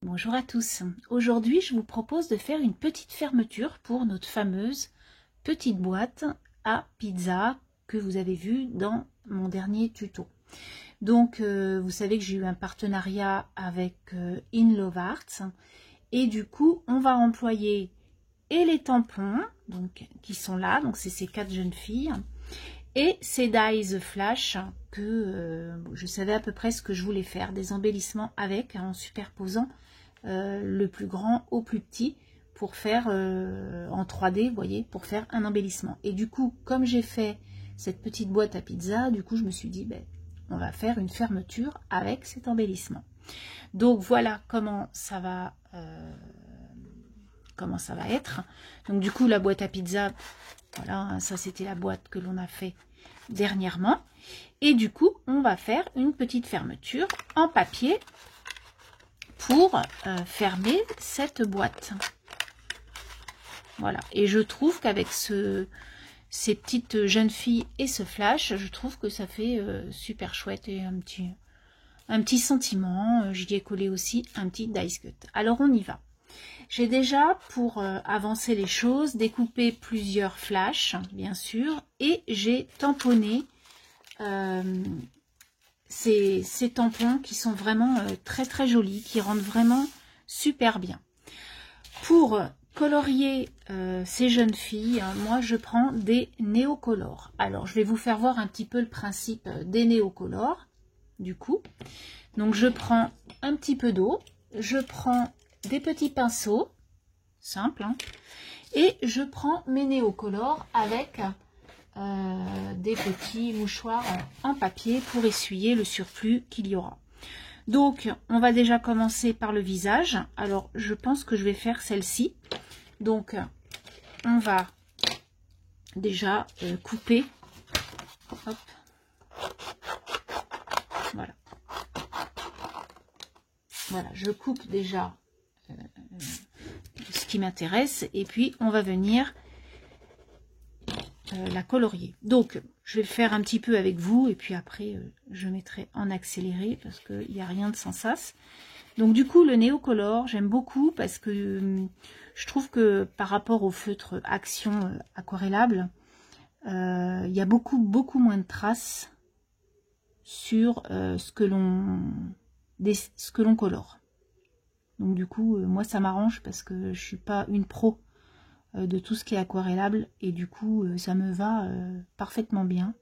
Bonjour à tous. Aujourd'hui, je vous propose de faire une petite fermeture pour notre fameuse petite boîte à pizza que vous avez vue dans mon dernier tuto. Donc, vous savez que j'ai eu un partenariat avec In Love Arts et du coup, on va employer et les tampons donc qui sont là, donc c'est ces 4 jeunes filles, et ces dies flash que je savais à peu près ce que je voulais faire, des embellissements avec, en superposant le plus grand au plus petit pour faire en 3D, vous voyez, pour faire un embellissement. Et du coup, comme j'ai fait cette petite boîte à pizza, du coup je me suis dit, ben, on va faire une fermeture avec cet embellissement. Donc voilà comment ça va être. Donc du coup la boîte à pizza, voilà, ça c'était la boîte que l'on a fait dernièrement. Et du coup on va faire une petite fermeture en papier pour fermer cette boîte. Voilà, et je trouve qu'avec ces petites jeunes filles et ce flash, je trouve que ça fait super chouette et un petit sentiment. J'y ai collé aussi un petit dice cut. Alors on y va. J'ai déjà, pour avancer les choses, découpé plusieurs flashs, bien sûr, et j'ai tamponné ces tampons qui sont vraiment très très jolis, qui rendent vraiment super bien. Pour colorier ces jeunes filles, moi je prends des néocolores. Alors je vais vous faire voir un petit peu le principe des néocolores, du coup. Donc je prends un petit peu d'eau, je prends des petits pinceaux, simples, hein, et je prends mes néocolores avec des petits mouchoirs en papier pour essuyer le surplus qu'il y aura. Donc on va déjà commencer par le visage. Alors je pense que je vais faire celle-ci. Donc on va déjà couper. Hop. Voilà. Voilà, je coupe déjà ce qui m'intéresse et puis on va venir la colorier. Donc je vais le faire un petit peu avec vous et puis après je mettrai en accéléré parce qu'il n'y a rien de sans sas. Donc du coup le néocolore j'aime beaucoup parce que je trouve que par rapport au feutre action aquarellable, il y a beaucoup moins de traces sur ce que l'on colore. Donc du coup moi ça m'arrange parce que je suis pas une pro de tout ce qui est aquarellable et du coup ça me va parfaitement bien.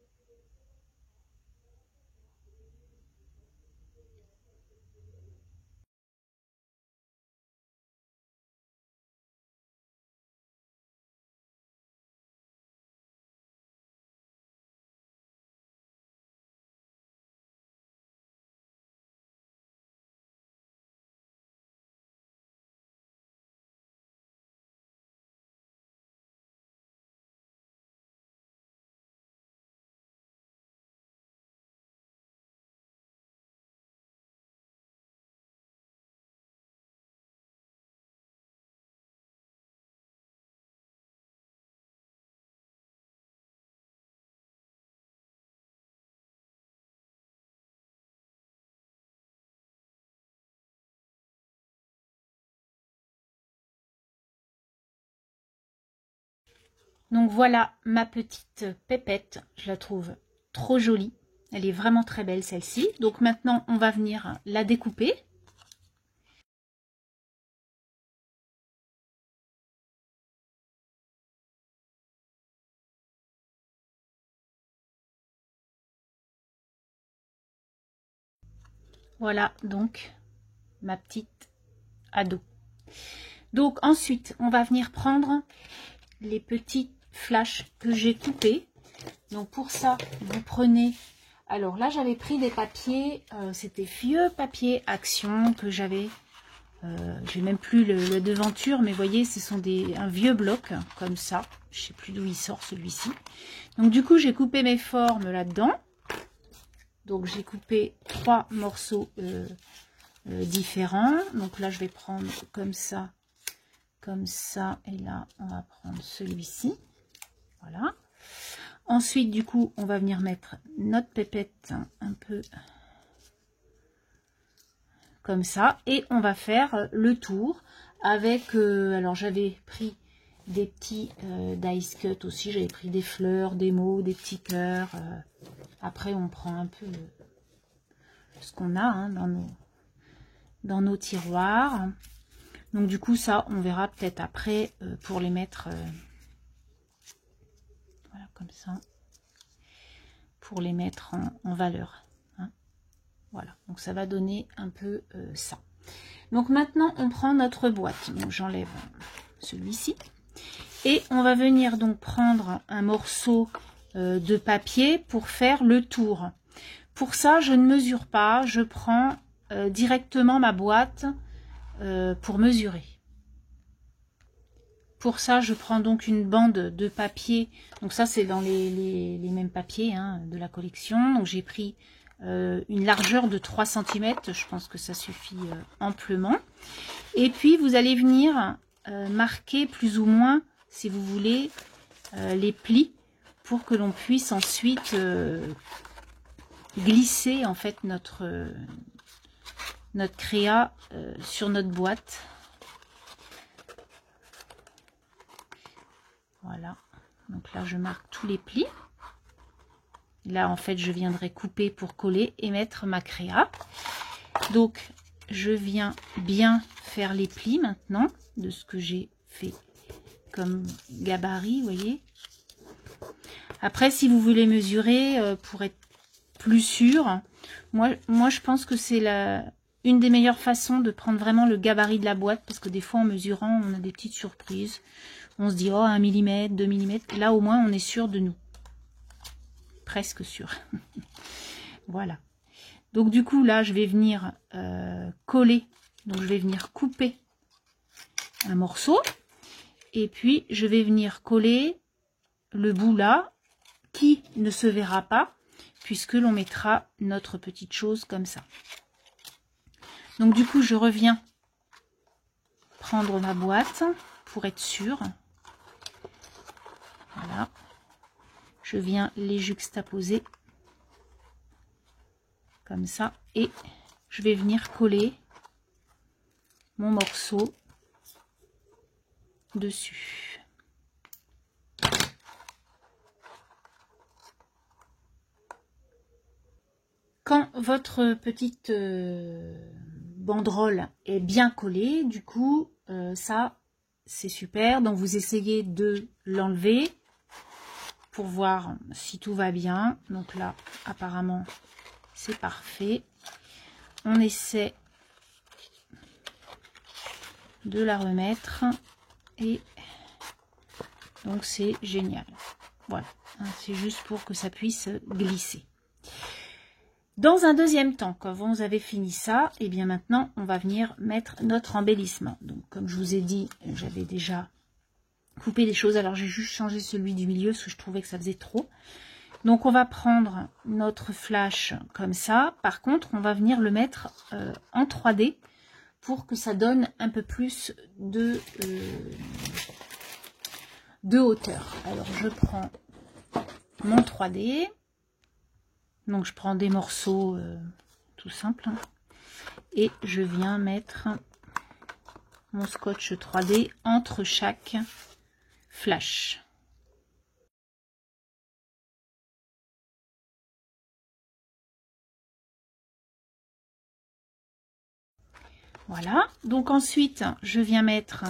Donc voilà ma petite pépette, je la trouve trop jolie. Elle est vraiment très belle celle-ci. Donc maintenant on va venir la découper. Voilà donc ma petite ado. Donc ensuite on va venir prendre les petits flashs que j'ai coupés. Donc pour ça vous prenez, alors là j'avais pris des papiers, c'était vieux papier action que j'avais, j'ai même plus le devanture, mais vous voyez ce sont un vieux bloc comme ça, je sais plus d'où il sort celui-ci. Donc du coup j'ai coupé mes formes là-dedans. Donc j'ai coupé 3 morceaux différents. Donc là je vais prendre comme ça, et là on va prendre celui-ci. Voilà. Ensuite du coup on va venir mettre notre pépette un peu comme ça, et on va faire le tour avec, alors j'avais pris des petits dice cut aussi, j'avais pris des fleurs, des mots, des petits cœurs. Après on prend un peu ce qu'on a hein, dans nos tiroirs. Donc du coup ça on verra peut-être après pour les mettre voilà comme ça, pour les mettre en valeur. Hein. Voilà, donc ça va donner un peu ça. Donc maintenant on prend notre boîte, donc j'enlève celui-ci. Et on va venir donc prendre un morceau de papier pour faire le tour. Pour ça, je ne mesure pas, je prends directement ma boîte pour mesurer. Pour ça, je prends donc une bande de papier. Donc ça, c'est dans les mêmes papiers hein, de la collection. Donc j'ai pris une largeur de 3 cm. Je pense que ça suffit amplement. Et puis, vous allez venir marquer plus ou moins, si vous voulez, les plis pour que l'on puisse ensuite glisser en fait notre créa sur notre boîte. Voilà, donc là je marque tous les plis. Là en fait je viendrai couper pour coller et mettre ma créa. Donc je viens bien faire les plis maintenant de ce que j'ai fait comme gabarit, vous voyez. Après, si vous voulez mesurer pour être plus sûr, moi je pense que c'est une des meilleures façons de prendre vraiment le gabarit de la boîte, parce que des fois en mesurant, on a des petites surprises. On se dit, oh, 1 mm, 2 mm. Là, au moins, on est sûr de nous. Presque sûr. Voilà. Donc, du coup, là, je vais venir coller. Donc, je vais venir couper un morceau. Et puis, je vais venir coller le bout là, qui ne se verra pas, puisque l'on mettra notre petite chose comme ça. Donc, du coup, je reviens prendre ma boîte pour être sûre. Voilà. Je viens les juxtaposer comme ça. Et je vais venir coller mon morceau dessus. Quand votre petite banderole est bien collée, du coup, ça, c'est super. Donc, vous essayez de l'enlever pour voir si tout va bien. Donc là, apparemment, c'est parfait. On essaie de la remettre. Et donc, c'est génial. Voilà, c'est juste pour que ça puisse glisser. Dans un deuxième temps, quand vous avez fini ça, et bien maintenant, on va venir mettre notre embellissement. Donc, comme je vous ai dit, j'avais déjà coupé des choses. Alors, j'ai juste changé celui du milieu, parce que je trouvais que ça faisait trop. Donc, on va prendre notre flash comme ça. Par contre, on va venir le mettre en 3D pour que ça donne un peu plus de hauteur. Alors, je prends mon 3D. Donc, je prends des morceaux tout simples. Hein, et je viens mettre mon scotch 3D entre chaque flash. Voilà. Donc, ensuite, je viens mettre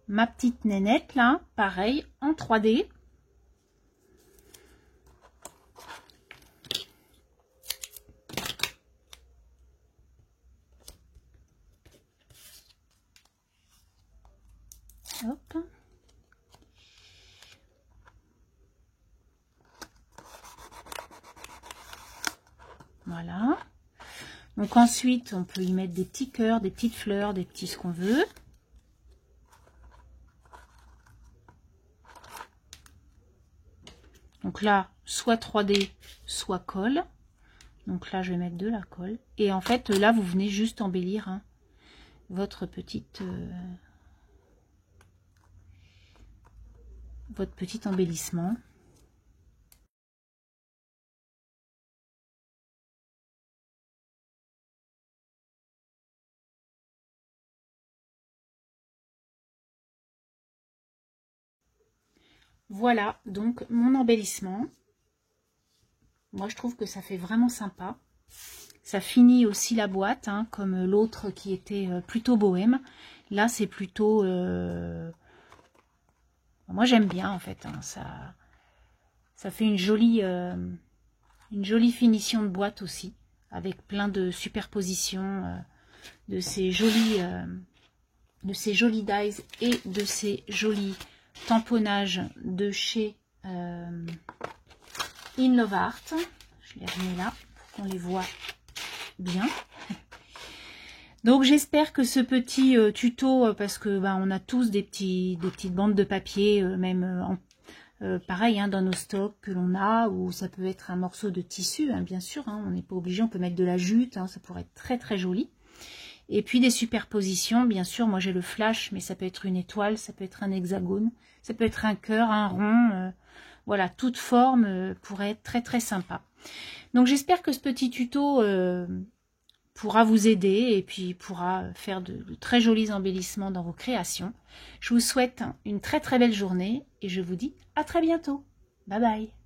ma petite nénette, là, pareil, en 3D. Hop. Voilà. Donc ensuite, on peut y mettre des petits cœurs, des petites fleurs, des petits ce qu'on veut. Donc là, soit 3D, soit colle. Donc là, je vais mettre de la colle. Et en fait, là, vous venez juste embellir hein, votre petit embellissement. Voilà donc mon embellissement. Moi je trouve que ça fait vraiment sympa. Ça finit aussi la boîte, hein, comme l'autre qui était plutôt bohème. Là c'est plutôt... Moi j'aime bien en fait, hein, ça fait une jolie finition de boîte aussi, avec plein de superpositions de ces jolis dies et de ces jolis tamponnages de chez In Love Art. Je les remets là pour qu'on les voit bien. Donc j'espère que ce petit tuto, parce que on a tous des petites bandes de papier, même pareil hein, dans nos stocks que l'on a, ou ça peut être un morceau de tissu, hein, bien sûr, hein, on n'est pas obligé, on peut mettre de la jute, hein, ça pourrait être très très joli. Et puis des superpositions, bien sûr, moi j'ai le flash, mais ça peut être une étoile, ça peut être un hexagone, ça peut être un cœur, un rond, voilà, toute forme pourrait être très très sympa. Donc j'espère que ce petit tuto pourra vous aider et puis pourra faire de très jolis embellissements dans vos créations. Je vous souhaite une très très belle journée et je vous dis à très bientôt. Bye bye.